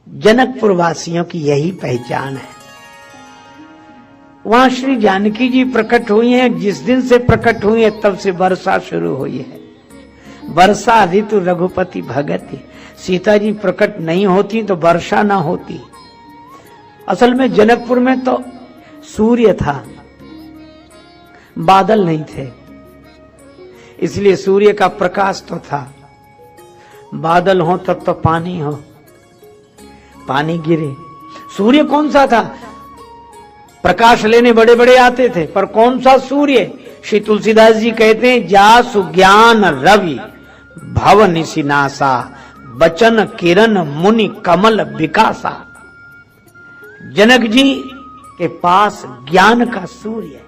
जनकपुर वासियों की यही पहचान है। वहां श्री जानकी जी प्रकट हुई हैं। जिस दिन से प्रकट हुई है तब से वर्षा शुरू हुई है। वर्षा ऋतु रघुपति भगति। सीता जी प्रकट नहीं होती तो वर्षा ना होती। असल में जनकपुर में तो सूर्य था, बादल नहीं थे, इसलिए सूर्य का प्रकाश तो था। बादल हो तब तो पानी हो, पानी गिरे। सूर्य कौन सा था? प्रकाश लेने बड़े बड़े आते थे, पर कौन सा सूर्य? श्री तुलसीदास जी कहते हैं, जासु ज्ञान रवि भव निशिनासा बचन किरण मुनि कमल विकासा। जनक जी के पास ज्ञान का सूर्य है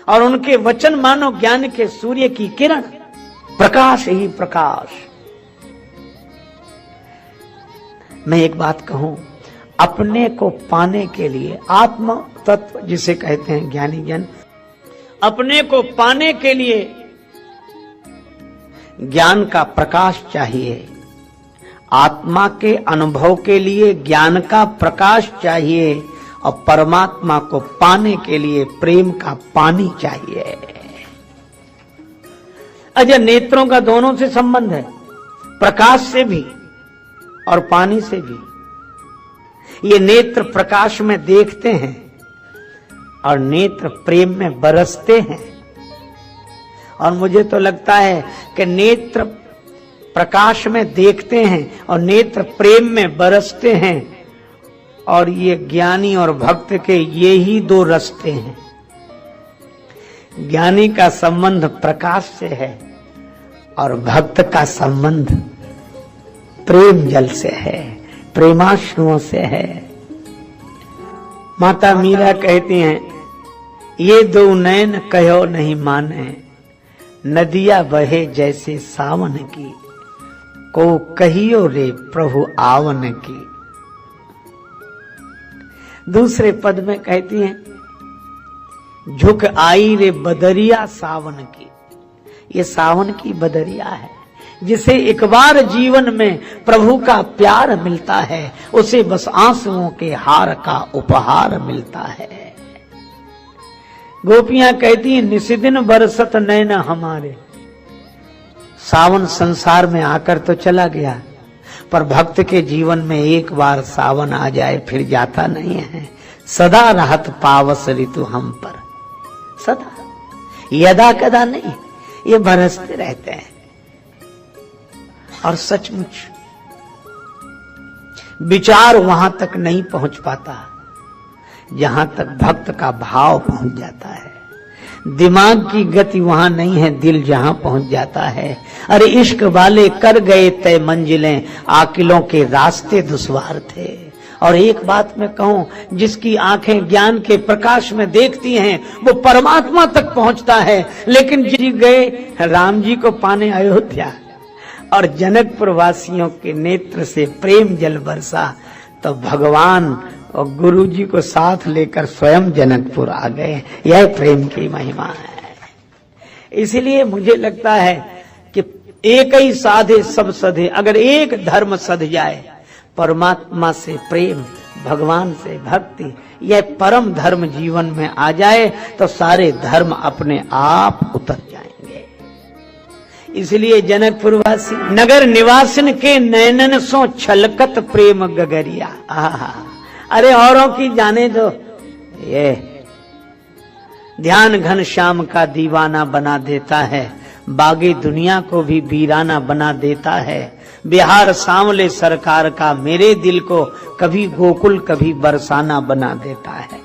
और उनके वचन मानो ज्ञान के सूर्य की किरण, प्रकाश ही प्रकाश। मैं एक बात कहूं, अपने को पाने के लिए आत्म तत्व जिसे कहते हैं ज्ञानी जन, अपने को पाने के लिए ज्ञान का प्रकाश चाहिए। आत्मा के अनुभव के लिए ज्ञान का प्रकाश चाहिए और परमात्मा को पाने के लिए प्रेम का पानी चाहिए। अजय नेत्रों का दोनों से संबंध है, प्रकाश से भी और पानी से भी। ये नेत्र प्रकाश में देखते हैं और नेत्र प्रेम में बरसते हैं। और मुझे तो लगता है कि नेत्र प्रकाश में देखते हैं और नेत्र प्रेम में बरसते हैं, और ये ज्ञानी और भक्त के ये ही दो रास्ते हैं। ज्ञानी का संबंध प्रकाश से है और भक्त का संबंध प्रेम जल से है, प्रेमाश्रुओं से है। माता मीरा कहती हैं, ये दो नैन कहो नहीं माने, नदिया बहे जैसे सावन की, को कहियो रे प्रभु आवन की। दूसरे पद में कहती हैं, झुक आई रे बदरिया सावन की। ये सावन की बदरिया है, जिसे एक बार जीवन में प्रभु का प्यार मिलता है, उसे बस आंसुओं के हार का उपहार मिलता है। गोपियां कहती हैं, निशिदिन बरसत नैन हमारे। सावन संसार में आकर तो चला गया, पर भक्त के जीवन में एक बार सावन आ जाए फिर जाता नहीं है। सदा रहत पावस ऋतु हम पर, सदा, यदा कदा नहीं, ये बरसते रहते हैं। और सचमुच विचार वहां तक नहीं पहुंच पाता जहां तक भक्त का भाव पहुंच जाता है। दिमाग की गति वहां नहीं है, दिल जहां पहुंच जाता है। अरे इश्क वाले कर गए तय मंजिलें, आकिलों के रास्ते दुश्वार थे। और एक बात मैं कहूं, जिसकी आंखें ज्ञान के प्रकाश में देखती हैं वो परमात्मा तक पहुंचता है। लेकिन जी गए राम जी को पाने अयोध्या और जनकपुर वासियों के नेत्र से प्रेम जल बरसा, तो भगवान और गुरु जी को साथ लेकर स्वयं जनकपुर आ गए। यह प्रेम की महिमा है। इसलिए मुझे लगता है कि एक ही साधे सब सधे। अगर एक धर्म सध जाए, परमात्मा से प्रेम, भगवान से भक्ति, यह परम धर्म जीवन में आ जाए, तो सारे धर्म अपने आप उतर जाएंगे। इसलिए जनकपुर वासी नगर निवासिन के नैनन सो छलकत प्रेम गगरिया। आहा, अरे औरों की जाने दो, ये ध्यान घन श्याम का दीवाना बना देता है, बागी दुनिया को भी वीराना बना देता है। बिहार सांवले सरकार का मेरे दिल को कभी गोकुल कभी बरसाना बना देता है।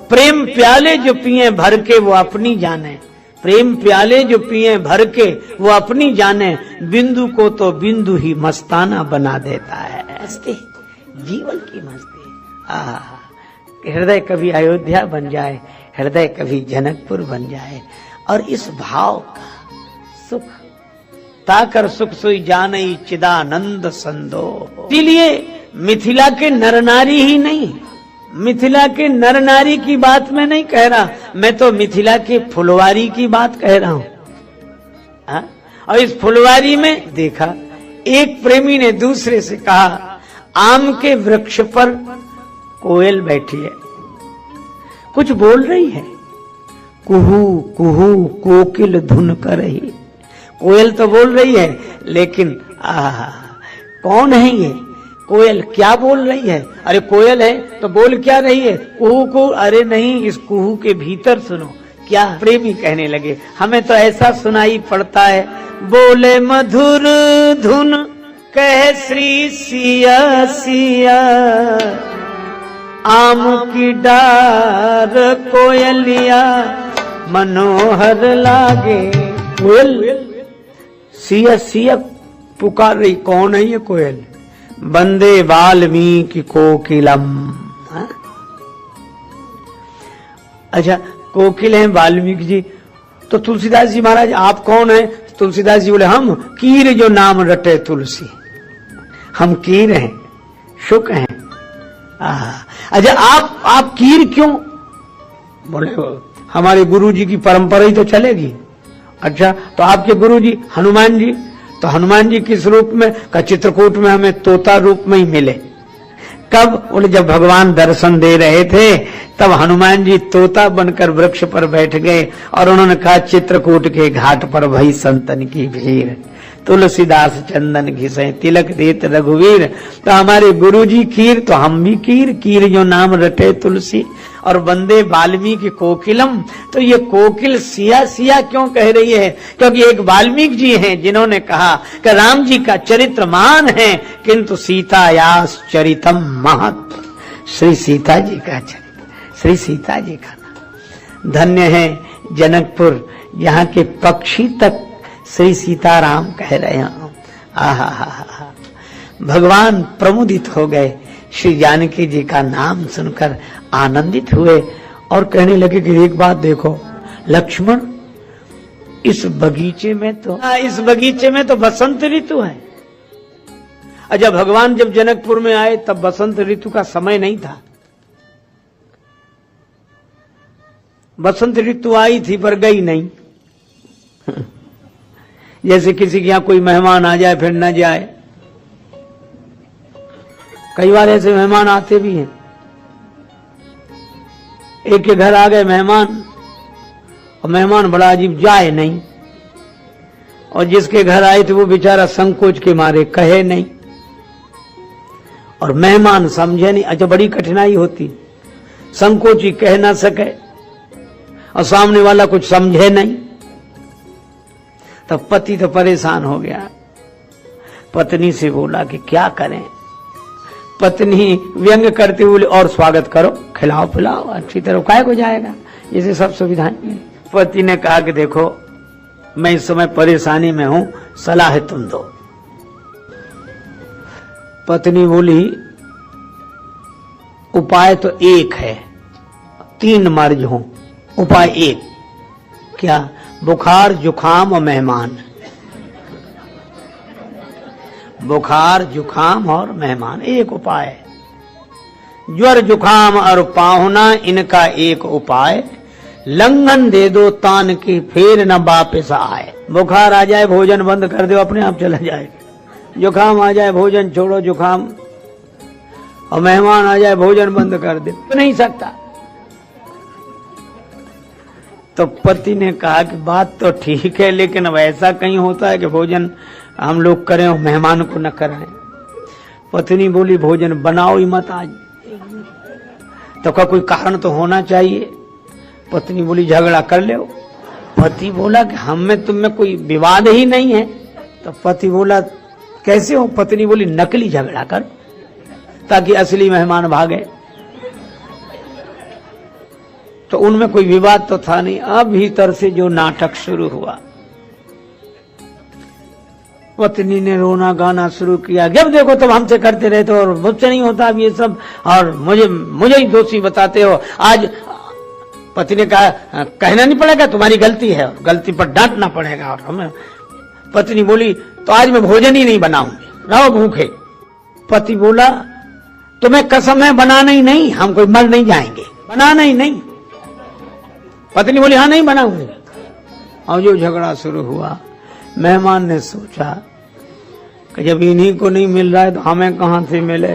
प्रेम प्याले जो पिए भर के वो अपनी जाने, प्रेम प्याले जो पिए भर के वो अपनी जाने, बिंदु को तो बिंदु ही मस्ताना बना देता है। मस्ती, जीवन की मस्ती। हृदय कभी अयोध्या बन जाए, हृदय कभी जनकपुर बन जाए, और इस भाव का सुख ताकर सुख सोई जानई चिदानंद संदो। इसीलिए मिथिला के नर नारी ही नहीं, मिथिला के नर नारी की बात मैं नहीं कह रहा, मैं तो मिथिला के फुलवारी की बात कह रहा हूं। और इस फुलवारी में देखा, एक प्रेमी ने दूसरे से कहा, आम के वृक्ष पर कोयल बैठी है, कुछ बोल रही है, कुहू कुहू कोकिल धुन कर रही। कोयल तो बोल रही है, लेकिन कौन है ये कोयल, क्या बोल रही है? अरे कोयल है तो बोल क्या रही है? कुहू कुहू। अरे नहीं, इस कुहू के भीतर सुनो क्या प्रेमी कहने लगे। हमें तो ऐसा सुनाई पड़ता है, बोले मधुर धुन कह श्री सिया सिया, आम की डार कोयलिया मनोहर लागे। कोयल सिया सिया पुकार रही। कौन है ये कोयल? बंदे वाल्मीकि कोकिलम। अच्छा, कोकिल हैं वाल्मीकि जी, तो तुलसीदास जी महाराज आप कौन हैं? तुलसीदास जी बोले हम कीर जो नाम रटे तुलसी, हम कीर हैं, शुक हैं। अच्छा, आप कीर क्यों? बोले हमारे गुरु जी की परंपरा ही तो चलेगी। अच्छा, तो आपके गुरु जी हनुमान जी, तो हनुमान जी किस रूप में? का चित्रकूट में हमें तोता रूप में ही मिले। कब? बोले जब भगवान दर्शन दे रहे थे तब हनुमान जी तोता बनकर वृक्ष पर बैठ गए और उन्होंने कहा चित्रकूट के घाट पर भई संतन की भीड़, तुलसीदास चंदन घिसे तिलक देत रघुवीर। तो हमारे गुरुजी कीर तो हम भी कीर, कीर जो नाम रटे तुलसी। और वंदे वाल्मीकि कोकिलम, तो ये कोकिल सिया सिया क्यों कह रही है? क्योंकि एक वाल्मीकि जी हैं जिन्होंने कहा कि राम जी का चरित्र महान है किंतु सीतायास चरितम महत्। श्री सीता जी का चरित्र, श्री सीता जी का नाम धन्य है जनकपुर, यहाँ के पक्षी तक श्री सीताराम कह रहे हैं। आहा, भगवान प्रमुदित हो गए, श्री जानकी जी का नाम सुनकर आनंदित हुए और कहने लगे कि एक बात देखो लक्ष्मण, इस बगीचे में तो बसंत ऋतु है। अच्छा, भगवान जब जनकपुर में आए तब बसंत ऋतु का समय नहीं था। बसंत ऋतु आई थी पर गई नहीं। जैसे किसी के यहाँ कोई मेहमान आ जाए फिर न जाए, कई बार ऐसे मेहमान आते भी हैं। एक के घर आ गए मेहमान और मेहमान बड़ा अजीब, जाए नहीं, और जिसके घर आए थे वो बेचारा संकोच के मारे कहे नहीं और मेहमान समझे नहीं। अच्छा, बड़ी कठिनाई होती, संकोची कह ना सके और सामने वाला कुछ समझे नहीं, तब पति तो परेशान हो गया। पत्नी से बोला कि क्या करें? पत्नी व्यंग करते हुए और स्वागत करो, खिलाओ पिलाओ अच्छी तरह, काय को जाएगा, इसे सब सुविधाएं मिली। पति ने कहा कि देखो मैं इस समय परेशानी में हूं, सलाह तुम दो। पत्नी बोली उपाय तो एक है, 3 मर्ज हो, उपाय एक। क्या? बुखार जुखाम और मेहमान। बुखार जुखाम और मेहमान, एक उपाय। ज्वर जुखाम और पाहुना, इनका एक उपाय। लंघन दे दो तान की, फिर न वापस आए। बुखार आ जाए भोजन बंद कर दो, अपने आप चला जाएगा। जुखाम आ जाए भोजन छोड़ो जुखाम, और मेहमान आ जाए भोजन बंद कर दे, तो नहीं सकता। तो पति ने कहा कि बात तो ठीक है, लेकिन अब ऐसा कहीं होता है कि भोजन हम लोग करें और मेहमान को न कराएं। पत्नी बोली भोजन बनाओ ही मत आज। तो का कोई कारण तो होना चाहिए। पत्नी बोली झगड़ा कर ले। पति बोला कि हम में तुम में कोई विवाद ही नहीं है। तो पति बोला कैसे हो? पत्नी बोली नकली झगड़ा कर ताकि असली मेहमान भागे। तो उनमें कोई विवाद तो था नहीं। अब भीतर से जो नाटक शुरू हुआ, पत्नी ने रोना गाना शुरू किया। जब देखो तब हमसे करते रहते हो और मुझसे नहीं होता अब ये सब, और मुझे ही दोषी बताते हो। आज पति ने कहा कहना नहीं पड़ेगा, तुम्हारी गलती है, गलती पर डांटना पड़ेगा। और हमें पत्नी बोली तो आज मैं भोजन ही नहीं बनाऊंगी, रहो भूखे। पति बोला तुम्हें कसम है बनाना ही नहीं, हम कोई मर नहीं जाएंगे, बनाना ही नहीं। पत्नी बोली हाँ नहीं बनाऊंगी। और जो झगड़ा शुरू हुआ, मेहमान ने सोचा कि जब इन्हीं को नहीं मिल रहा है तो हमें कहां से मिले।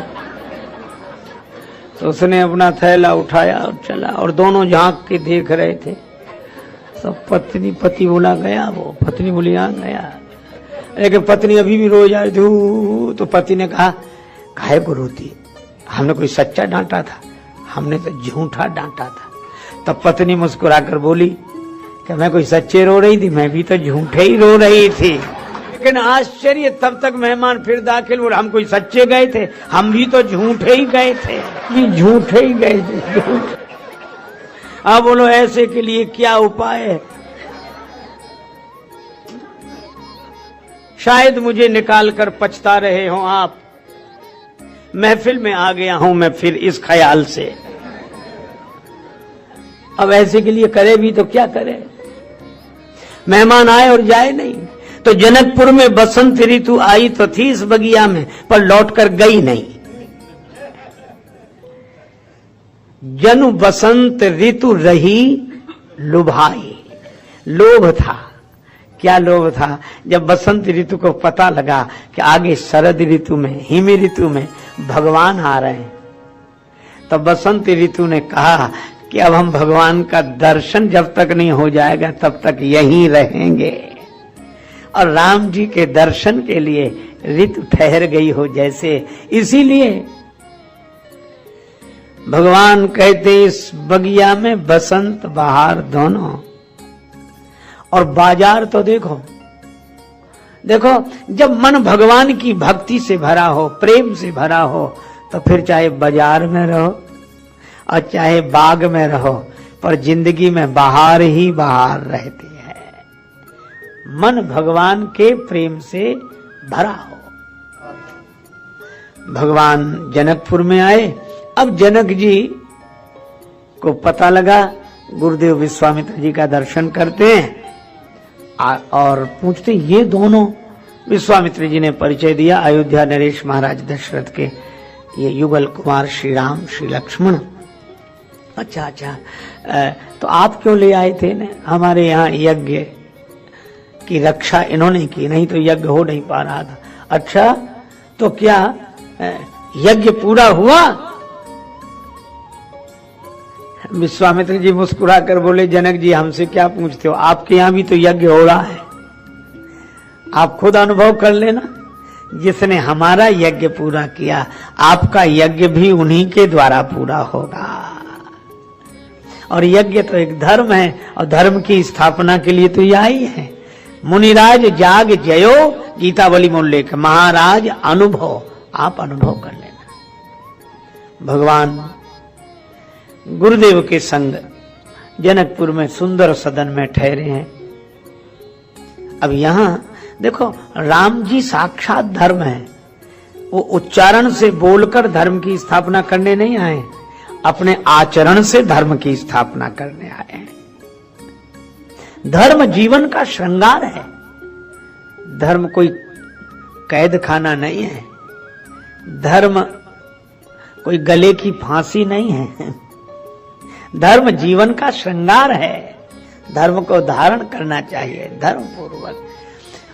तो उसने अपना थैला उठाया और चला, और दोनों झांक के देख रहे थे। सब पति बोला गया, वो पत्नी बोली आ गया, लेकिन पत्नी अभी भी रो जा रही थी। तो पति ने कहा काहे को रोती, हमने कोई सच्चा डांटा था, हमने तो झूठा डांटा था। तब पत्नी मुस्कुराकर बोली कि मैं कोई सच्चे रो रही थी, मैं भी तो झूठे ही रो रही थी। लेकिन आश्चर्य, तब तक मेहमान फिर दाखिल बोले हम कोई सच्चे गए थे, हम भी तो झूठे ही गए थे, ये झूठे ही गए थे। अब बोलो ऐसे के लिए क्या उपाय है? शायद मुझे निकाल कर पछता रहे हो आप। महफिल में आ गया हूं मैं फिर इस ख्याल से, अब ऐसे के लिए करे भी तो क्या करे? मेहमान आए और जाए नहीं। तो जनकपुर में बसंत ऋतु आई तो थी इस बगिया में, पर लौट कर गई नहीं। जनु बसंत ऋतु रही लुभाई। लोभ था, क्या लोभ था? जब बसंत ऋतु को पता लगा कि आगे शरद ऋतु में, हिम ऋतु में भगवान आ रहे हैं, तो बसंत ऋतु ने कहा कि अब हम भगवान का दर्शन जब तक नहीं हो जाएगा तब तक यहीं रहेंगे। और राम जी के दर्शन के लिए ऋतु ठहर गई हो जैसे। इसीलिए भगवान कहते इस बगिया में बसंत बहार दोनों। और बाजार तो देखो, देखो जब मन भगवान की भक्ति से भरा हो, प्रेम से भरा हो, तो फिर चाहे बाजार में रहो और चाहे बाग में रहो, पर जिंदगी में बहार ही बहार रहती है। मन भगवान के प्रेम से भरा हो। भगवान जनकपुर में आए। अब जनक जी को पता लगा, गुरुदेव विश्वामित्र जी का दर्शन करते हैं और पूछते ये दोनों। विश्वामित्र जी ने परिचय दिया, अयोध्या नरेश महाराज दशरथ के ये युगल कुमार श्री राम श्री लक्ष्मण। अच्छा अच्छा, तो आप क्यों ले आए थे? ने हमारे यहाँ यज्ञ की रक्षा इन्होंने की, नहीं तो यज्ञ हो नहीं पा रहा था। अच्छा, तो क्या यज्ञ पूरा हुआ? विश्वामित्र जी मुस्कुरा कर बोले, जनक जी हमसे क्या पूछते हो, आपके यहाँ भी तो यज्ञ हो रहा है, आप खुद अनुभव कर लेना। जिसने हमारा यज्ञ पूरा किया, आपका यज्ञ भी उन्हीं के द्वारा पूरा होगा। और यज्ञ तो एक धर्म है, और धर्म की स्थापना के लिए तो यह ही है। मुनिराज जाग जयो, गीतावली में उल्लेख, महाराज अनुभव, आप अनुभव कर लेना। भगवान गुरुदेव के संग जनकपुर में सुंदर सदन में ठहरे हैं। अब यहां देखो, राम जी साक्षात धर्म है। वो उच्चारण से बोलकर धर्म की स्थापना करने नहीं आए, अपने आचरण से धर्म की स्थापना करने आए हैं। धर्म जीवन का श्रृंगार है। धर्म कोई कैद खाना नहीं है। धर्म कोई गले की फांसी नहीं है। धर्म जीवन का श्रृंगार है। धर्म को धारण करना चाहिए धर्म पूर्वक।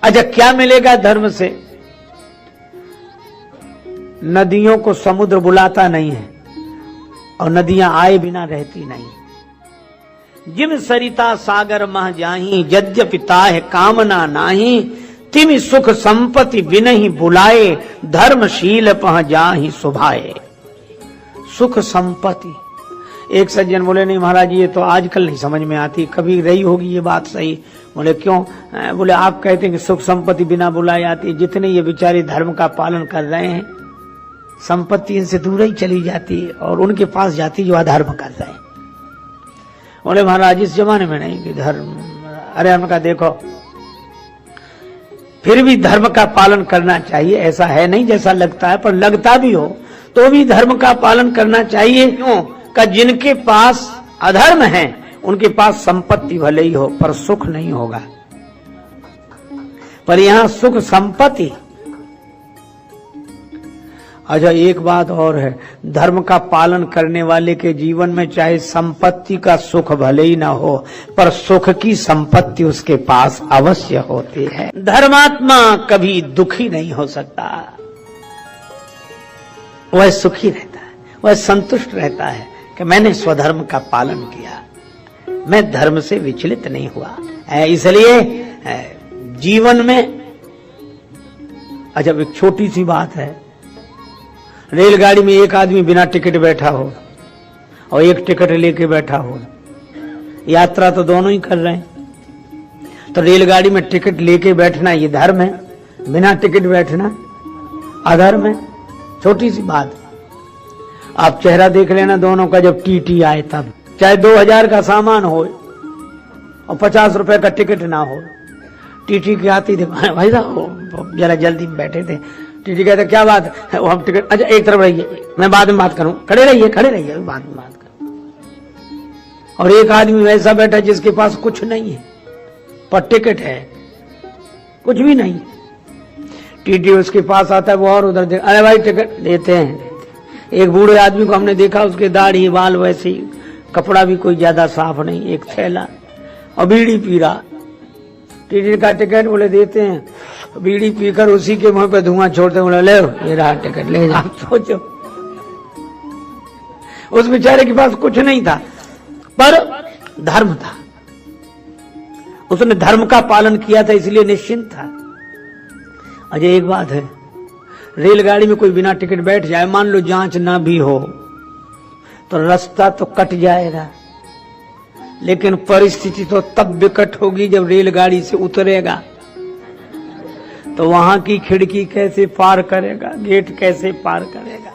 अच्छा, क्या मिलेगा धर्म से? नदियों को समुद्र बुलाता नहीं है, और नदियां आए बिना रहती नहीं। जिम सरिता सागर मह जाही, यद्यपि ताहे कामना नाही, तिमि सुख संपत्ति बिनहि बुलाए, धर्मशील पह जाही सुभाए। सुख संपत्ति। एक सज्जन बोले, नहीं महाराज ये तो आजकल नहीं समझ में आती, कभी रही होगी ये बात सही। बोले क्यों? बोले आप कहते हैं कि सुख संपत्ति बिना बुलाए आती है। जितने ये बेचारे धर्म का पालन कर रहे हैं, संपत्ति इनसे दूर ही चली जाती है और उनके पास जाती जो अधर्म कर रहे हैं। बोले महाराज इस जमाने में नहीं कि धर्म, अरे हम कहा देखो, फिर भी धर्म का पालन करना चाहिए। ऐसा है नहीं जैसा लगता है, पर लगता भी हो तो भी धर्म का पालन करना चाहिए। क्यों? का जिनके पास अधर्म है उनके पास संपत्ति भले ही हो, पर सुख नहीं होगा। पर यहां सुख संपत्ति, अच्छा, एक बात और है, धर्म का पालन करने वाले के जीवन में चाहे संपत्ति का सुख भले ही ना हो, पर सुख की संपत्ति उसके पास अवश्य होती है। धर्मात्मा कभी दुखी नहीं हो सकता, वह सुखी रहता है, वह संतुष्ट रहता है कि मैंने स्वधर्म का पालन किया, मैं धर्म से विचलित नहीं हुआ। इसलिए जीवन में, अच्छा एक छोटी सी बात है, रेलगाड़ी में एक आदमी बिना टिकट बैठा हो और एक टिकट लेके बैठा हो, यात्रा तो दोनों ही कर रहे हैं, तो रेलगाड़ी में टिकट लेके बैठना ये धर्म है, बिना टिकट बैठना अधर्म है। छोटी सी बात, आप चेहरा देख लेना दोनों का, जब टीटी आए तब, चाहे 2000 का सामान हो और 50 रुपए का टिकट ना हो, टीटी के आती थे, भाई साहब जरा जल्दी में बैठे थे, टीटी कहते क्या बात है, वो हम टिकट, अच्छा एक तरफ रहिए मैं बाद में बात करूं, खड़े रहिए बाद में बात करूं। और एक आदमी वैसा बैठा जिसके पास कुछ नहीं है पर टिकट है, कुछ भी नहीं, टीटी उसके पास आता है, वो और उधर देख, अरे भाई टिकट देते हैं। एक बूढ़े आदमी को हमने देखा, उसके दाढ़ी बाल वैसे ही, कपड़ा भी कोई ज्यादा साफ नहीं, एक थैला और बीड़ी पी रहा, टीटी का टिकट बोले देते हैं, बीड़ी पीकर उसी के मुंह पे धुआं छोड़ते, बोले ले ये रहा टिकट, ले जा। सोचो उस बेचारे के पास कुछ नहीं था पर धर्म था, उसने धर्म का पालन किया था इसलिए निश्चिंत था। अजय एक बात है, रेलगाड़ी में कोई बिना टिकट बैठ जाए, मान लो जांच ना भी हो तो रास्ता तो कट जाएगा, लेकिन परिस्थिति तो तब विकट होगी जब रेलगाड़ी से उतरेगा, तो वहां की खिड़की कैसे पार करेगा, गेट कैसे पार करेगा।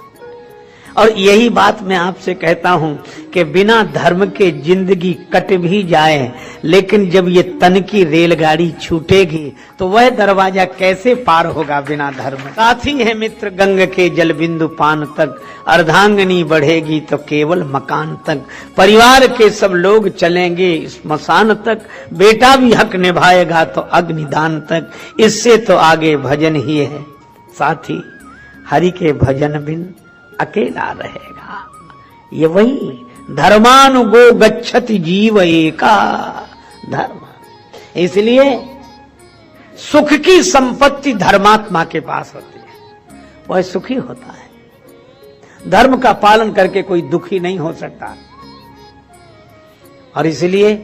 और यही बात मैं आपसे कहता हूं कि बिना धर्म के जिंदगी कट भी जाए, लेकिन जब ये तन की रेलगाड़ी छूटेगी तो वह दरवाजा कैसे पार होगा बिना धर्म। साथी है मित्र गंग के जल बिंदु पान तक, अर्धांगनी बढ़ेगी तो केवल मकान तक, परिवार के सब लोग चलेंगे स्मशान तक, बेटा भी हक निभाएगा तो अग्निदान तक, इससे तो आगे भजन ही है साथी, हरि के भजन बिन अकेला रहेगा। ये वही धर्मानुगो गच्छति जीव एका धर्म। इसलिए सुख की संपत्ति धर्मात्मा के पास होती है, वह सुखी होता है। धर्म का पालन करके कोई दुखी नहीं हो सकता। और इसलिए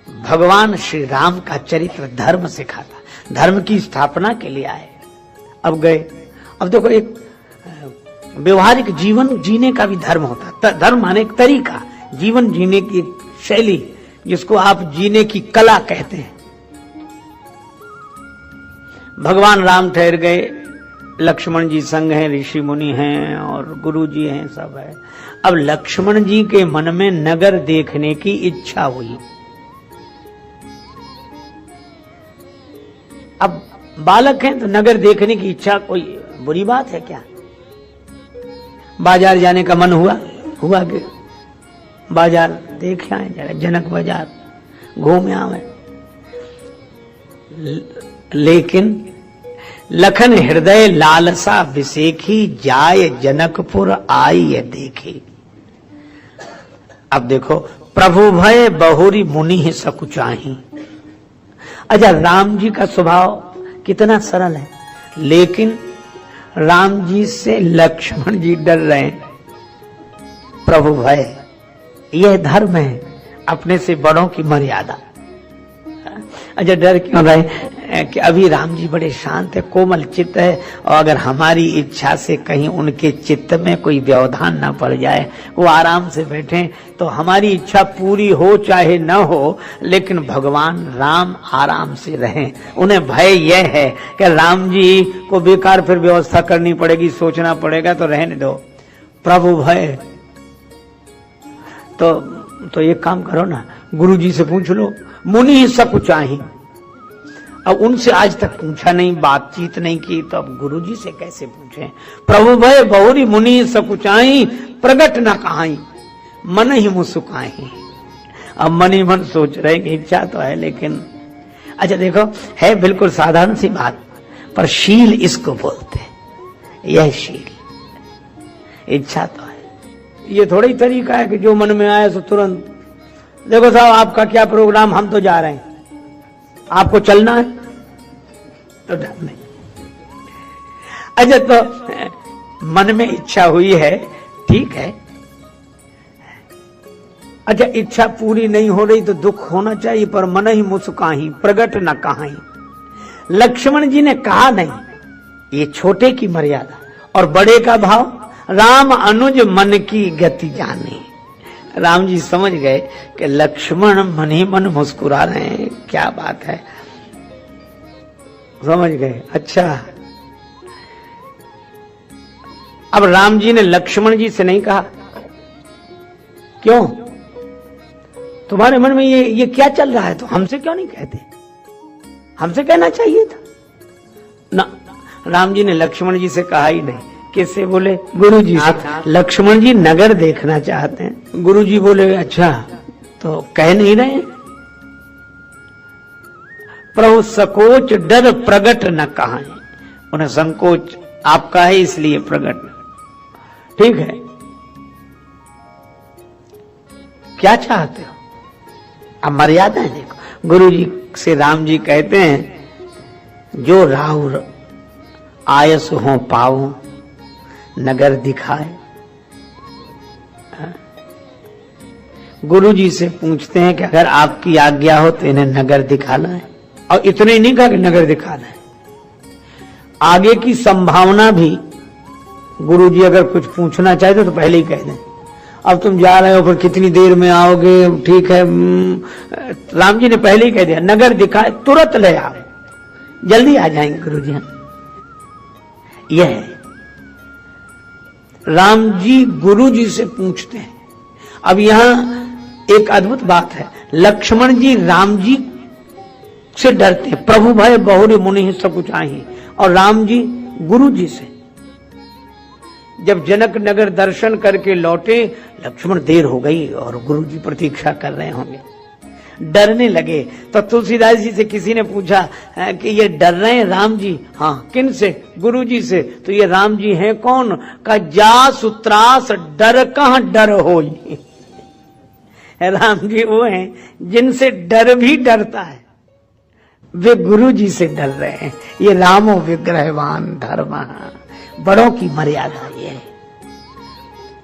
भगवान श्री राम का चरित्र धर्म सिखाता, धर्म की स्थापना के लिए आए, अब गए। अब देखो एक व्यवहारिक जीवन जीने का भी धर्म होता है। धर्म माने एक तरीका, जीवन जीने की शैली, जिसको आप जीने की कला कहते हैं। भगवान राम ठहर गए, लक्ष्मण जी संग हैं, ऋषि मुनि हैं और गुरु जी हैं, सब है। अब लक्ष्मण जी के मन में नगर देखने की इच्छा हुई। अब बालक हैं तो नगर देखने की इच्छा कोई बुरी बात है क्या? बाजार जाने का मन हुआ कि बाजार देख आए, जरा जनक बाजार घूम आवे। लेकिन लखन हृदय लालसा विसेखी, जाय जनकपुर आई देखी। अब देखो, प्रभु भय बहुरी मुनि ही सकुचाही। अच्छा, राम जी का स्वभाव कितना सरल है, लेकिन राम जी से लक्ष्मण जी डर रहे हैं। प्रभु भय, यह धर्म है, अपने से बड़ों की मर्यादा। अच्छा, डर क्यों रहे कि अभी राम जी बड़े शांत है, कोमल चित्त है, और अगर हमारी इच्छा से कहीं उनके चित्त में कोई व्यवधान न पड़ जाए, वो आराम से बैठे, तो हमारी इच्छा पूरी हो चाहे न हो, लेकिन भगवान राम आराम से रहें। उन्हें भय यह है कि राम जी को बेकार फिर व्यवस्था करनी पड़ेगी, सोचना पड़ेगा, तो रहने दो। प्रभु भय, तो एक काम करो ना, गुरु जी से पूछ लो, मुनि ही सब चाही। अब उनसे आज तक पूछा नहीं, बातचीत नहीं की, तो अब गुरु जी से कैसे पूछें? प्रभु भय बहुरी मुनि सब चाही, प्रगट न कहाई, मन ही मुस्काई। अब मन ही मन सोच रहे कि इच्छा तो है, लेकिन अच्छा देखो, है बिल्कुल साधारण सी बात, पर शील इसको बोलते हैं। यह शील, इच्छा तो है। ये थोड़ा ही तरीका है कि जो मन में आए सो तुरंत, देखो साहब आपका क्या प्रोग्राम, हम तो जा रहे हैं, आपको चलना है तो डर नहीं। अच्छा तो मन में इच्छा हुई है, ठीक है। अच्छा इच्छा पूरी नहीं हो रही तो दुख होना चाहिए, पर मन ही मुस्काही प्रगट न कहाई। लक्ष्मण जी ने कहा नहीं, ये छोटे की मर्यादा और बड़े का भाव। राम अनुज मन की गति जाने। राम जी समझ गए कि लक्ष्मण मन ही मन मुस्कुरा रहे हैं, क्या बात है, समझ गए। अच्छा अब राम जी ने लक्ष्मण जी से नहीं कहा, क्यों, तुम्हारे मन में ये क्या चल रहा है, तो हमसे क्यों नहीं कहते, हमसे कहना चाहिए था ना। राम जी ने लक्ष्मण जी से कहा ही नहीं। किससे बोले? गुरु जी से। लक्ष्मण जी नगर देखना चाहते हैं। गुरु जी बोले अच्छा, तो कह नहीं रहे। प्रभु सकोच डर प्रगट न कहा, उन्हें संकोच आपका है इसलिए प्रगट, ठीक है। क्या चाहते हो, अब मर्यादा है देखो। गुरु जी से राम जी कहते हैं, जो राहुल आयस हो पाओ नगर दिखाए। गुरु जी से पूछते हैं कि अगर आपकी आज्ञा हो तो इन्हें नगर दिखाना है, और इतने ही नहीं कहा कि नगर दिखाना है, आगे की संभावना भी गुरु जी अगर कुछ पूछना चाहते तो पहले ही कह दें, अब तुम जा रहे हो फिर कितनी देर में आओगे, ठीक है। राम जी ने पहले ही कह दिया नगर दिखाए, तुरंत ले आओ, जल्दी आ जाएंगे गुरु जी। यह है राम जी गुरु जी से पूछते हैं। अब यहां एक अद्भुत बात है, लक्ष्मण जी राम जी से डरते हैं, प्रभु भय बहुरी मुनि सब कुछ आई, और राम जी गुरु जी से। जब जनक नगर दर्शन करके लौटे, लक्ष्मण देर हो गई और गुरु जी प्रतीक्षा कर रहे होंगे, डरने लगे। तो तुलसीदास जी से किसी ने पूछा कि ये डर रहे हैं राम जी? हाँ। किन से? गुरु जी से। तो ये राम जी हैं कौन? का जा सुत्रास डर कहां डर हो। राम जी वो हैं जिनसे डर भी डरता है, वे गुरु जी से डर रहे हैं। ये रामो विग्रहवान धर्म, बड़ों की मर्यादा ये है।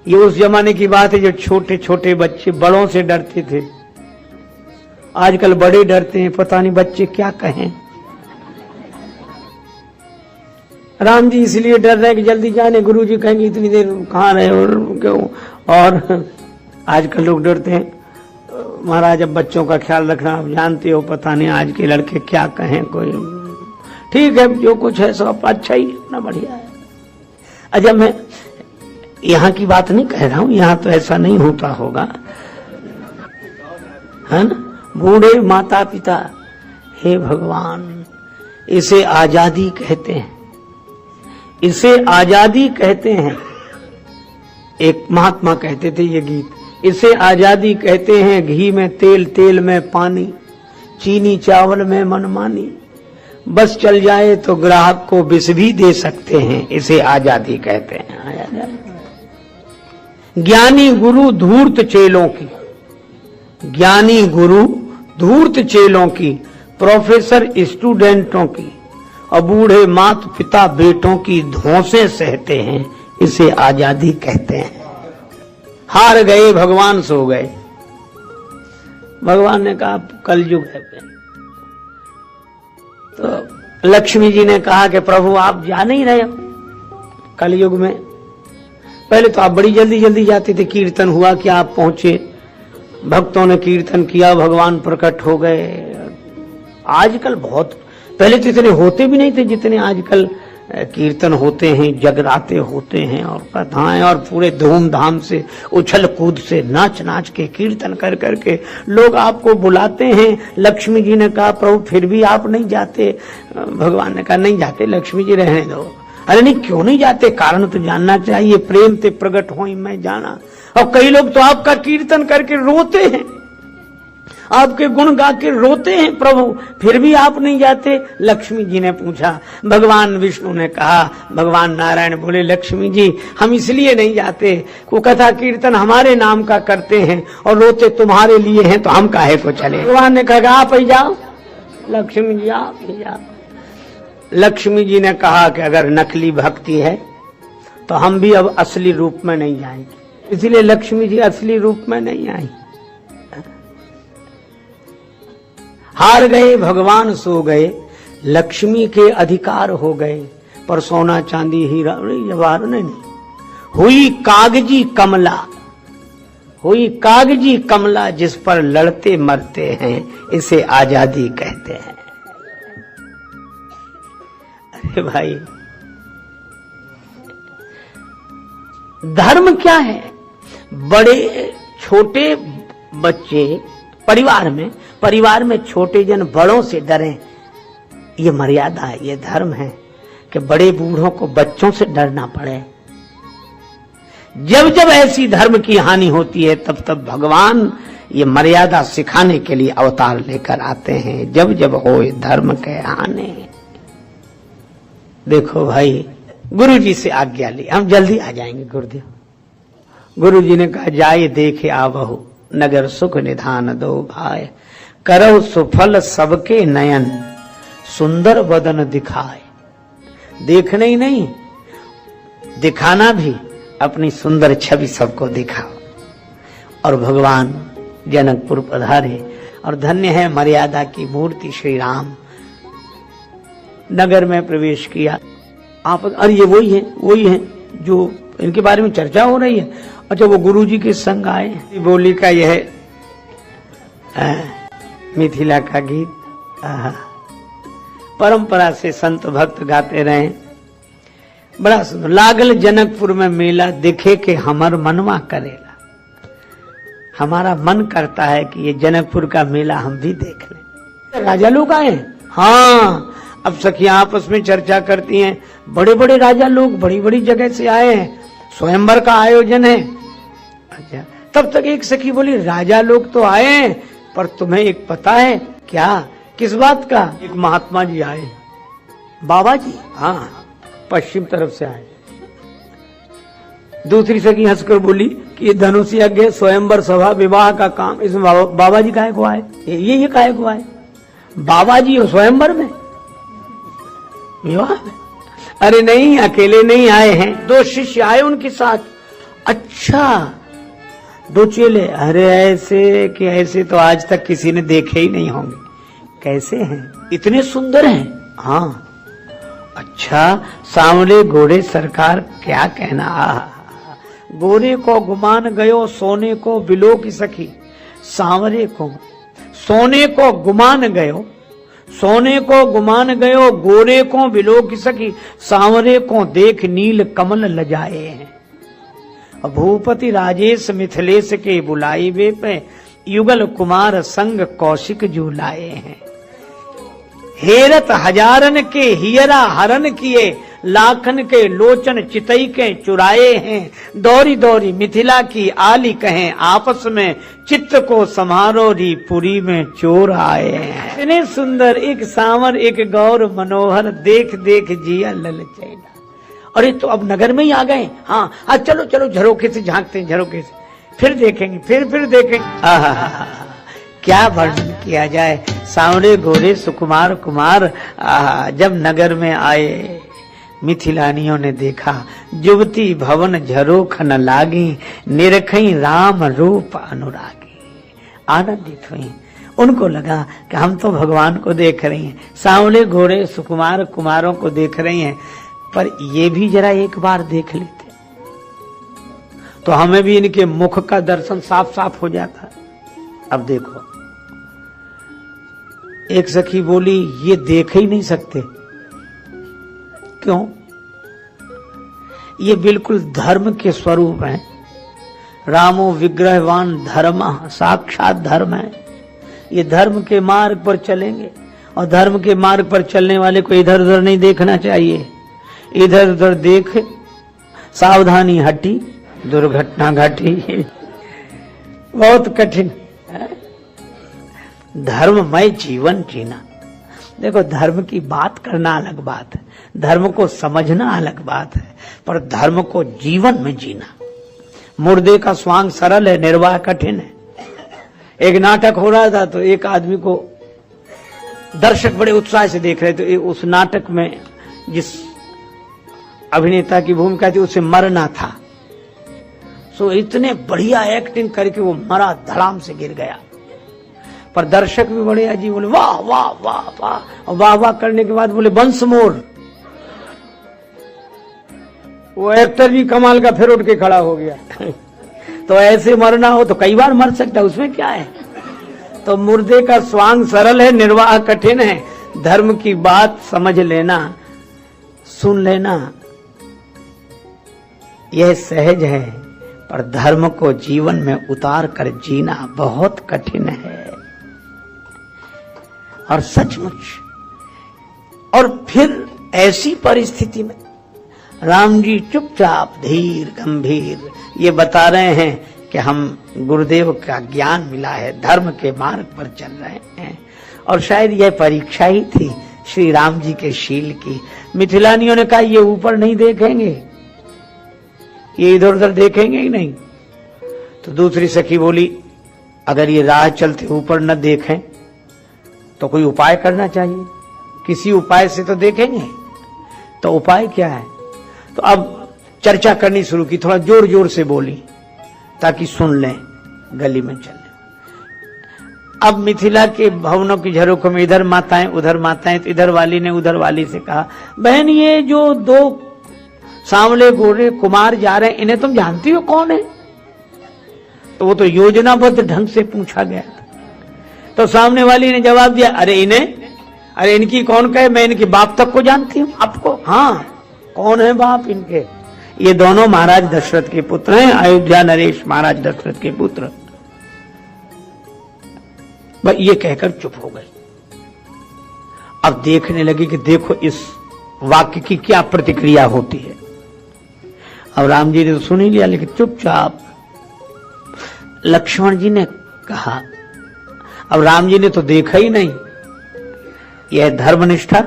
ये उस जमाने की बात है जब छोटे छोटे बच्चे बड़ों से डरते थे, आजकल बड़े डरते हैं, पता नहीं बच्चे क्या कहें। राम जी इसलिए डर रहे हैं कि जल्दी जाने, गुरु जी कहेंगे इतनी देर कहाँ रहे और क्यों। और आजकल लोग डरते हैं, महाराज अब बच्चों का ख्याल रखना, आप जानते हो पता नहीं आज के लड़के क्या कहें। कोई ठीक है, जो कुछ है सब अच्छा ही, ना बढ़िया है। अच्छा मैं यहाँ की बात नहीं कह रहा हूं, यहाँ तो ऐसा नहीं होता होगा, है ना। बूढ़े माता पिता, हे भगवान, इसे आजादी कहते हैं, इसे आजादी कहते हैं। एक महात्मा कहते थे ये गीत, इसे आजादी कहते हैं। घी में तेल, तेल में पानी, चीनी चावल में मनमानी, बस चल जाए तो ग्राहक को विष भी दे सकते हैं, इसे आजादी कहते हैं। ज्ञानी गुरु धूर्त चेलों की, ज्ञानी गुरु धूर्त चेलों की, प्रोफेसर स्टूडेंटों की, और बूढ़े माता पिता बेटों की धौंसे सहते हैं, इसे आजादी कहते हैं। हार गए भगवान सो गए। भगवान ने कहा कलयुग है। तो लक्ष्मी जी ने कहा कि प्रभु आप जा नहीं रहे हो कलयुग में, पहले तो आप बड़ी जल्दी जल्दी जाते थे, कीर्तन हुआ कि आप पहुंचे, भक्तों ने कीर्तन किया, भगवान प्रकट हो गए। आजकल बहुत, पहले तो इतने होते भी नहीं थे जितने आजकल कीर्तन होते हैं, जगराते होते हैं और कथाएं, और पूरे धूमधाम से उछल कूद से नाच नाच के कीर्तन कर करके लोग आपको बुलाते हैं। लक्ष्मी जी ने कहा प्रभु फिर भी आप नहीं जाते? भगवान ने कहा नहीं जाते, लक्ष्मी जी रहने दो। अरे नहीं क्यों नहीं जाते? कारण तो जानना चाहिए, प्रेम ते प्रकट हो मैं जाना। और कई लोग तो आपका कीर्तन करके रोते हैं, आपके गुण गा के रोते हैं प्रभु, फिर भी आप नहीं जाते। लक्ष्मी जी ने पूछा, भगवान विष्णु ने कहा, भगवान नारायण बोले, लक्ष्मी जी हम इसलिए नहीं जाते, को कथा कीर्तन हमारे नाम का करते हैं और रोते तुम्हारे लिए हैं, तो हम काहे को चले। भगवान ने कहा आप ही जाओ, लक्ष्मी जी आप ही जाओ। लक्ष्मी जी ने कहा कि अगर नकली भक्ति है तो हम भी अब असली रूप में नहीं जाएंगे, इसलिए लक्ष्मी जी असली रूप में नहीं आई। हार गए भगवान सो गए, लक्ष्मी के अधिकार हो गए, पर सोना चांदी हीरा जवाहर नहीं, हुई कागजी कमला, हुई कागजी कमला जिस पर लड़ते मरते हैं, इसे आजादी कहते हैं। अरे भाई, धर्म क्या है? बड़े छोटे बच्चे परिवार में छोटे जन बड़ों से डरें, ये मर्यादा है, ये धर्म है कि बड़े बूढ़ों को बच्चों से डरना पड़े। जब जब ऐसी धर्म की हानि होती है तब तब भगवान ये मर्यादा सिखाने के लिए अवतार लेकर आते हैं। जब जब हो धर्म के हानि। देखो भाई, गुरु जी से आज्ञा ली, हम जल्दी आ जाएंगे गुरुदेव। गुरु जी ने कहा, जाए देखे आवहु नगर सुख निधान दो भाई, करो सुफल सबके नयन सुंदर बदन दिखाए। देखना ही नहीं, दिखाना भी, अपनी सुंदर छवि सबको दिखाओ। और भगवान जनकपुर पधारे और धन्य है मर्यादा की मूर्ति श्री राम। नगर में प्रवेश किया। आप अरे ये वही है जो इनके बारे में चर्चा हो रही है। अच्छा, वो गुरु जी के संग आए। बोली का यह मिथिला का गीत परंपरा से संत भक्त गाते रहे, बड़ा सुंदर। लागल जनकपुर में मेला, दिखे के हमर मनवा करेला। हमारा मन करता है कि ये जनकपुर का मेला हम भी देख लें। राजा लोग आए। हाँ, अब सखियां आपस में चर्चा करती हैं, बड़े बड़े राजा लोग बड़ी बड़ी जगह से आए हैं, स्वयंवर का आयोजन है। अच्छा, तब तक एक सखी बोली, राजा लोग तो आए हैं, पर तुम्हें एक पता है क्या? किस बात का? एक महात्मा जी आए, बाबा जी। हाँ, पश्चिम तरफ से आए। दूसरी सखी हंसकर बोली कि ये धनुष यज्ञ, स्वयंवर सभा, विवाह का काम, इसमें बाबा जी काहे को आए? ये काहे को आए? बाबा जी हो स्वयंवर में, विवाह में? अरे नहीं, अकेले नहीं आए हैं, दो शिष्य आए उनके साथ। अच्छा, दो चेले। अरे ऐसे कि ऐसे तो आज तक किसी ने देखे ही नहीं होंगे। कैसे हैं? इतने सुंदर हैं। हाँ। अच्छा, सांवले घोड़े, सरकार क्या कहना। गोरे को गुमान गयो, सोने को बिलो की सखी। सांवरे को सोने को गुमान गयो, सोने को गुमान गयो, गोरे को बिलो की सखी। सांवरे को देख नील कमल लजाए हैं। भूपति राजेश मिथिलेश के बुलाई वे पे, युगल कुमार संग कौशिक जो लाए हैं। हेरत हजारन के हियरा हरन किए, लाखन के लोचन चितई के चुराए हैं। दौरी दौरी मिथिला की आली कहें, आपस में चित्त को समारोरी पुरी में चोर आए हैं। इतने सुंदर, एक सांवर एक गौर मनोहर, देख देख जिया ललचैला। अरे तो अब नगर में ही आ गए। हाँ, आज चलो चलो झरोखे से झांकते हैं, झरोखे से फिर देखेंगे, फिर देखेंगे। क्या वर्णन किया जाए। सांवरे घोड़े सुकुमार कुमार जब नगर में आए, मिथिलानियों ने देखा, जुवती भवन झरोख न लागी, निरखई राम रूप अनुरागी। आनंदित हुई, उनको लगा कि हम तो भगवान को देख रही हैं, सांवले घोड़े सुकुमार कुमारों को देख रही हैं, पर ये भी जरा एक बार देख लेते तो हमें भी इनके मुख का दर्शन साफ साफ हो जाता। अब देखो, एक सखी बोली, ये देख ही नहीं सकते। क्यों? ये बिल्कुल धर्म के स्वरूप हैं। रामो विग्रहवान धर्म, साक्षात धर्म है। ये धर्म के मार्ग पर चलेंगे, और धर्म के मार्ग पर चलने वाले को इधर उधर नहीं देखना चाहिए। इधर उधर देख, सावधानी हटी, दुर्घटना घटी। बहुत कठिन। धर्ममय जीवन जीना। देखो, धर्म की बात करना अलग बात है, धर्म को समझना अलग बात है, पर धर्म को जीवन में जीना। मुर्दे का स्वांग सरल है, निर्वाह कठिन है। एक नाटक हो रहा था तो एक आदमी को दर्शक बड़े उत्साह से देख रहे थे। उस नाटक में जिस अभिनेता की भूमिका थी उसे मरना था, सो इतने बढ़िया एक्टिंग करके वो मरा, धड़ाम से गिर गया। पर दर्शक भी बड़े अजीब, बोले वाह वाह वाह वाह। वाह वाह करने के बाद बोले वंस मोर। वो एक्टर भी कमाल का फिर उठ के खड़ा हो गया। तो ऐसे मरना हो तो कई बार मर सकता है, उसमें क्या है। तो मुर्दे का स्वांग सरल है, निर्वाह कठिन है। धर्म की बात समझ लेना, सुन लेना, यह सहज है, पर धर्म को जीवन में उतार कर जीना बहुत कठिन है। और सचमुच, और फिर ऐसी परिस्थिति में राम जी चुपचाप धीर गंभीर ये बता रहे हैं कि हम गुरुदेव का ज्ञान मिला है, धर्म के मार्ग पर चल रहे हैं। और शायद यह परीक्षा ही थी श्री राम जी के शील की। मिथिलानियों ने कहा ये ऊपर नहीं देखेंगे, ये इधर उधर देखेंगे ही नहीं। तो दूसरी सखी बोली अगर ये राह चलते ऊपर न देखें तो कोई उपाय करना चाहिए, किसी उपाय से तो देखेंगे। तो उपाय क्या है? तो अब चर्चा करनी शुरू की, थोड़ा जोर जोर से बोली ताकि सुन लें, गली में चल लें। अब मिथिला के भवनों की झरोखों में इधर माताएं उधर माताएं, तो इधर वाली ने उधर वाली से कहा बहन ये जो दो सांवले गोरे कुमार जा रहे हैं इन्हें तुम जानती हो कौन है? तो वो तो योजनाबद्ध ढंग से पूछा गया था। तो सामने वाली ने जवाब दिया अरे इन्हें, अरे इनकी कौन कहे, मैं इनके बाप तक को जानती हूं। आपको? हाँ। कौन है बाप इनके? ये दोनों महाराज दशरथ के पुत्र हैं, अयोध्या नरेश महाराज दशरथ के पुत्र। बस ये कहकर चुप हो गए। अब देखने लगी कि देखो इस वाक्य की क्या प्रतिक्रिया होती है। अब राम जी ने तो सुन ही लिया, लेकिन चुपचाप। लक्ष्मण जी ने कहा, अब राम जी ने तो देखा ही नहीं, यह धर्मनिष्ठा,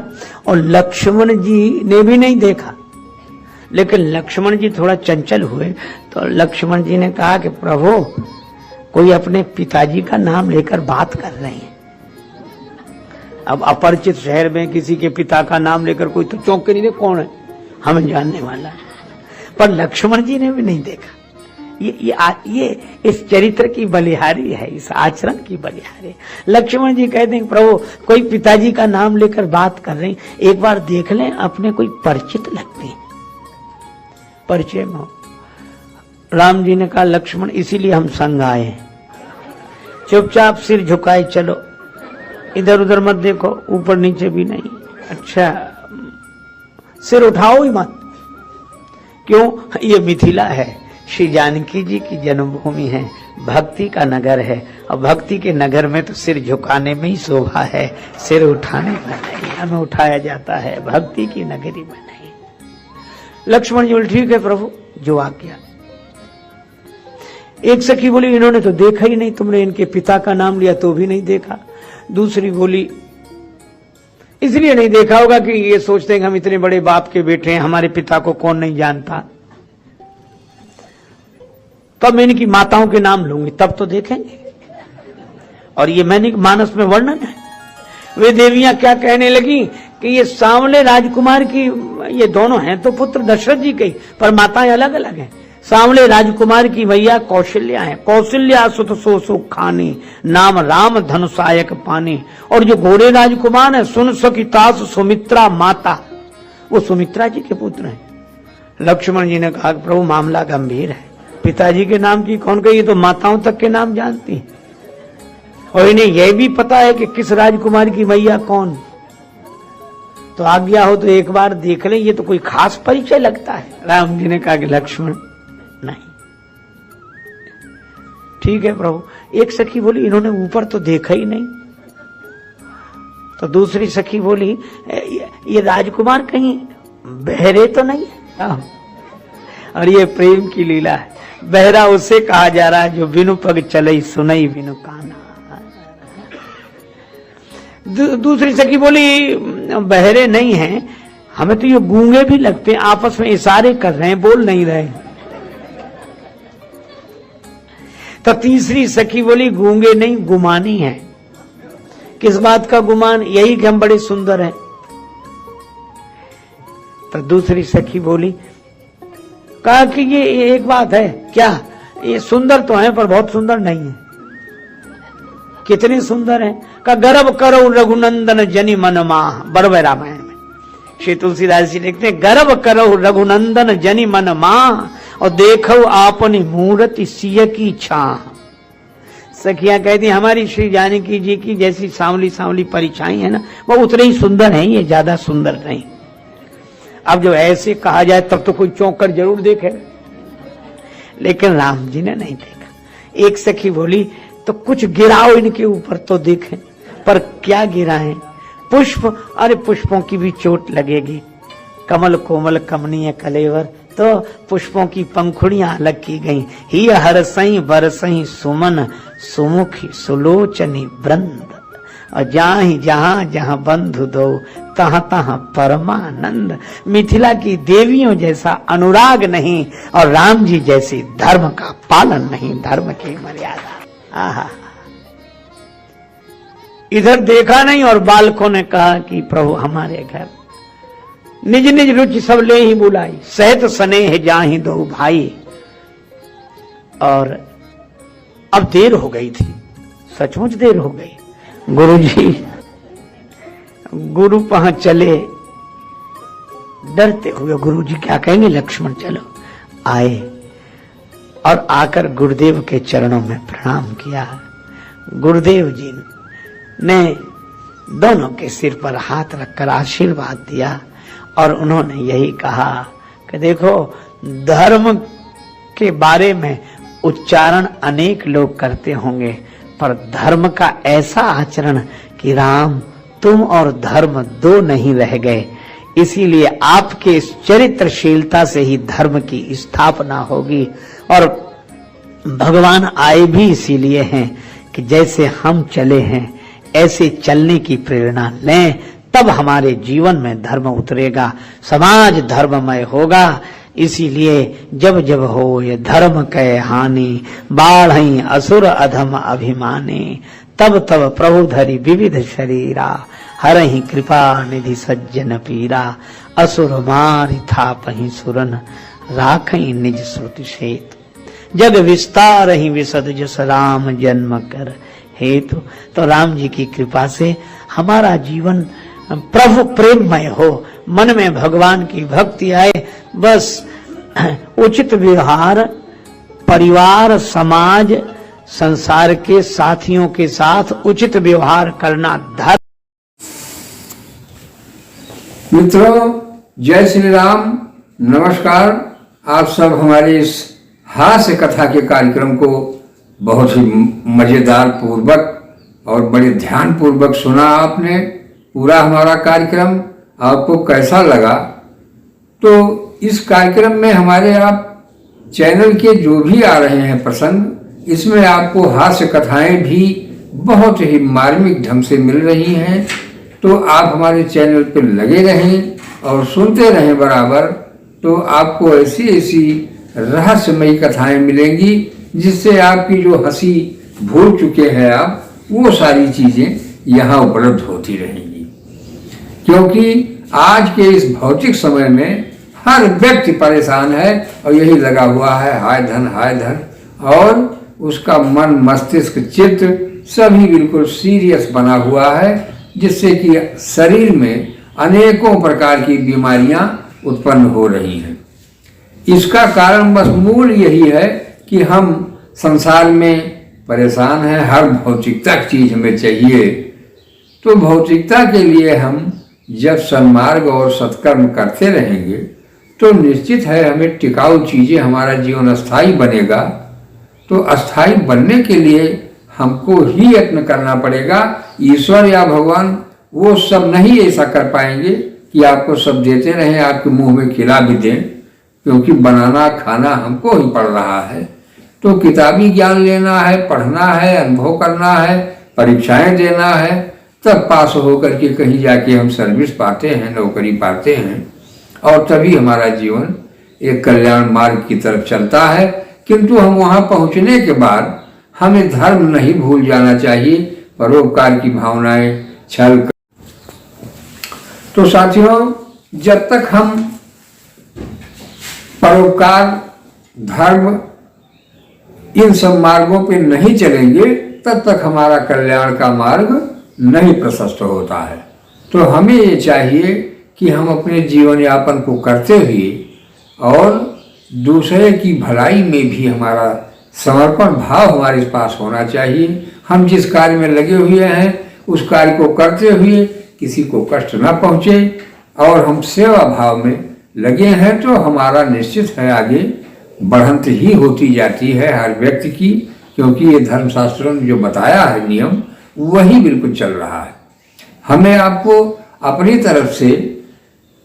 और लक्ष्मण जी ने भी नहीं देखा। लेकिन लक्ष्मण जी थोड़ा चंचल हुए, तो लक्ष्मण जी ने कहा कि प्रभु कोई अपने पिताजी का नाम लेकर बात कर रहे हैं। अब अपरिचित शहर में किसी के पिता का नाम लेकर कोई तो चौंक के नहीं, कौन है, हमें जानने वाला है। पर लक्ष्मण जी ने भी नहीं देखा। ये इस चरित्र की बलिहारी है, इस आचरण की बलिहारी। लक्ष्मण जी कहते हैं प्रभु कोई पिताजी का नाम लेकर बात कर रहे हैं, एक बार देख लें, अपने कोई परिचित लगते हैं, परिचय में हो। राम जी ने कहा लक्ष्मण इसीलिए हम संग आए हैं, चुपचाप सिर झुकाए चलो, इधर उधर मत देखो, ऊपर नीचे भी नहीं। अच्छा, सिर उठाओ ही मत। क्यों? ये मिथिला है, श्री जानकी जी की जन्मभूमि है, भक्ति का नगर है, और भक्ति के नगर में तो सिर झुकाने में ही शोभा है, सिर उठाने में नहीं। हमें उठाया जाता है, भक्ति की नगरी में नहीं। लक्ष्मण जी बोले ठीक है प्रभु, जो आज्ञा। एक सखी बोली इन्होंने तो देखा ही नहीं, तुमने इनके पिता का नाम लिया तो भी नहीं देखा। दूसरी बोली इसलिए नहीं देखा होगा कि ये सोचते हैं कि हम इतने बड़े बाप के बेटे हैं, हमारे पिता को कौन नहीं जानता। तब मैं इनकी माताओं के नाम लूंगी, तब तो देखेंगे। और ये मैंने मानस में वर्णन है। वे देवियां क्या कहने लगी कि ये सांवले राजकुमार की, ये दोनों हैं तो पुत्र दशरथ जी के, पर माताएं अलग अलग हैं। सांवले राजकुमार की भैया कौशल्या है, कौशल्या सुत सो सुख खानी, नाम राम धनुषायक पानी। और जो घोड़े राजकुमार है सुन सकी तास सुमित्रा माता, वो सुमित्रा जी के पुत्र हैं। लक्ष्मण जी ने कहा प्रभु मामला गंभीर है, पिताजी के नाम की कौन कही, तो माताओं तक के नाम जानती है, और इन्हें यह भी पता है कि किस राजकुमार की मैया कौन। तो आज्ञा हो तो एक बार देख लें, ये तो कोई खास परिचय लगता है। राम जी ने कहा कि लक्ष्मण नहीं, ठीक है प्रभु। एक सखी बोली इन्होंने ऊपर तो देखा ही नहीं। तो दूसरी सखी बोली ये राजकुमार कहीं बहरे तो नहीं है। और ये प्रेम की लीला है, बहरा उससे कहा जा रहा है जो बिनु पग चलई सुनई बिनु काना। दूसरी सखी बोली बहरे नहीं हैं, हमें तो ये गूंगे भी लगते हैं, आपस में इशारे कर रहे हैं, बोल नहीं रहे। तो तीसरी सखी बोली गूंगे नहीं, गुमानी है। किस बात का गुमान? यही कि हम बड़े सुंदर हैं। तो दूसरी सखी बोली, कहा कि ये एक बात है क्या, ये सुंदर तो है पर बहुत सुंदर नहीं है। कितने सुंदर हैं? का गर्व करो रघुनंदन जनि मन माह, बड़े रामायण में श्री तुलसीदास जी लिखते हैं, गर्व करो रघुनंदन जनि मन माह और देखो आपनी मूर्ति सिय की छाह। सखियां कहती हमारी श्री जानकी जी की जैसी सांवली सांवली परिछाई है ना, वो उतने ही सुंदर है, ये ज्यादा सुंदर नहीं। अब जब ऐसे कहा जाए तब तो कोई चौंक कर जरूर देखे, लेकिन राम जी ने नहीं देखा। एक सखी बोली तो कुछ गिराओ इनके ऊपर तो देखें। पर क्या गिराएं? पुष्प, अरे पुष्पों की भी चोट लगेगी। कमल कोमल कमनीय कलेवर, तो पुष्पों की पंखुड़ियां अलग की गई। ही हरसई बरसई सुमन सुमुखी सुलोचनी वृंद, और जहां जहां जहां बंधु दो तहां तहां परमानंद। मिथिला की देवियों जैसा अनुराग नहीं और राम जी जैसी धर्म का पालन नहीं, धर्म की मर्यादा। आहा, इधर देखा नहीं और बालकों ने कहा कि प्रभु हमारे घर निज निज रुचि सब ले ही बुलाई, सहत स्नेह जाहि दो भाई। और अब देर हो गई थी, सचमुच देर हो गई। गुरु वहां चले डरते हुए, गुरु जी क्या कहेंगे, लक्ष्मण चलो। आए और आकर गुरुदेव के चरणों में प्रणाम किया। गुरुदेव जी ने दोनों के सिर पर हाथ रखकर आशीर्वाद दिया और उन्होंने यही कहा कि देखो, धर्म के बारे में उच्चारण अनेक लोग करते होंगे, पर धर्म का ऐसा आचरण कि राम तुम और धर्म दो नहीं रह गए। इसीलिए आपके इस चरित्रशीलता से ही धर्म की स्थापना होगी। और भगवान आए भी इसीलिए हैं कि जैसे हम चले हैं ऐसे चलने की प्रेरणा लें, तब हमारे जीवन में धर्म उतरेगा, समाज धर्ममय होगा। इसीलिए जब जब हो ये धर्म कै हानि, बाढ़ई असुर अधम अभिमानी, तब तब प्रभु धरि विविध शरीरा, हरहि कृपा निधि सज्जन पीरा, असुर मारि थापहि सुरन, राखहि निज श्रुति सेतु, जग विस्तार ही विशद जस राम जन्म कर हेतु। तो राम जी की कृपा से हमारा जीवन प्रभु प्रेममय हो, मन में भगवान की भक्ति आए। बस उचित व्यवहार परिवार, समाज, संसार के साथियों के साथ उचित व्यवहार करना धर्म। मित्रों, जय श्री राम, नमस्कार। आप सब हमारे इस हास्य कथा के कार्यक्रम को बहुत ही मजेदार पूर्वक और बड़े ध्यान पूर्वक सुना आपने। पूरा हमारा कार्यक्रम आपको कैसा लगा? तो इस कार्यक्रम में हमारे आप चैनल के जो भी आ रहे हैं प्रसंग, इसमें आपको हास्य कथाएं भी बहुत ही मार्मिक ढंग से मिल रही हैं। तो आप हमारे चैनल पर लगे रहें और सुनते रहें बराबर, तो आपको ऐसी ऐसी रहस्यमयी कथाएं मिलेंगी जिससे आपकी जो हंसी भूल चुके हैं आप, वो सारी चीजें यहाँ उपलब्ध होती रहेंगी। क्योंकि आज के इस भौतिक समय में हर व्यक्ति परेशान है और यही लगा हुआ है हाय धन हाय धन, और उसका मन मस्तिष्क चित्त सभी बिल्कुल सीरियस बना हुआ है, जिससे कि शरीर में अनेकों प्रकार की बीमारियां उत्पन्न हो रही हैं। इसका कारण बस मूल यही है कि हम संसार में परेशान हैं, हर भौतिकता की चीज हमें चाहिए। तो भौतिकता के लिए हम जब सन्मार्ग और सत्कर्म करते रहेंगे तो निश्चित है हमें टिकाऊ चीजें, हमारा जीवन अस्थायी बनेगा। तो अस्थायी बनने के लिए हमको ही यत्न करना पड़ेगा। ईश्वर या भगवान वो सब नहीं ऐसा कर पाएंगे कि आपको सब देते रहें, आपके मुंह में खिला भी दें, क्योंकि बनाना खाना हमको ही पड़ रहा है। तो किताबी ज्ञान लेना है, पढ़ना है, अनुभव करना है, परीक्षाएं देना है, तब पास होकर के कहीं जाके हम सर्विस पाते हैं, नौकरी पाते हैं, और तभी हमारा जीवन एक कल्याण मार्ग की तरफ चलता है। किंतु हम वहां पहुंचने के बाद हमें धर्म नहीं भूल जाना चाहिए, परोपकार की भावनाएं, छल। तो साथियों, जब तक हम परोपकार, धर्म, इन सब मार्गों पे नहीं चलेंगे, तब तक हमारा कल्याण का मार्ग नहीं प्रशस्त होता है। तो हमें ये चाहिए कि हम अपने जीवन यापन को करते हुए और दूसरे की भलाई में भी हमारा समर्पण भाव हमारे पास होना चाहिए। हम जिस कार्य में लगे हुए हैं उस कार्य को करते हुए किसी को कष्ट न पहुँचे और हम सेवा भाव में लगे हैं, तो हमारा निश्चित है आगे बढ़ंत ही होती जाती है हर व्यक्ति की, क्योंकि ये धर्मशास्त्रों में जो बताया है नियम वही बिल्कुल चल रहा है। हमें आपको अपनी तरफ से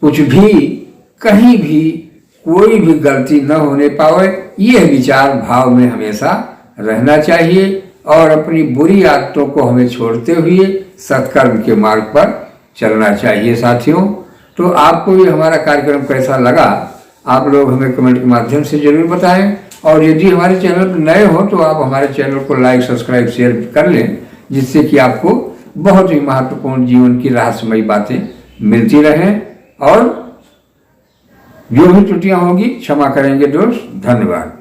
कुछ भी, कहीं भी कोई भी गलती न होने पावे, यह विचार भाव में हमेशा रहना चाहिए और अपनी बुरी आदतों को हमें छोड़ते हुए सत्कर्म के मार्ग पर चलना चाहिए। साथियों, तो आपको ये हमारा कार्यक्रम कैसा लगा, आप लोग हमें कमेंट के माध्यम से जरूर बताएं, और यदि हमारे चैनल पर नए हो तो आप हमारे चैनल को लाइक, सब्सक्राइब, शेयर कर लें, जिससे कि आपको बहुत ही महत्वपूर्ण जीवन की रहस्यमयी बातें मिलती रहें, और जो भी त्रुटियां होंगी क्षमा करेंगे दोस्त। धन्यवाद।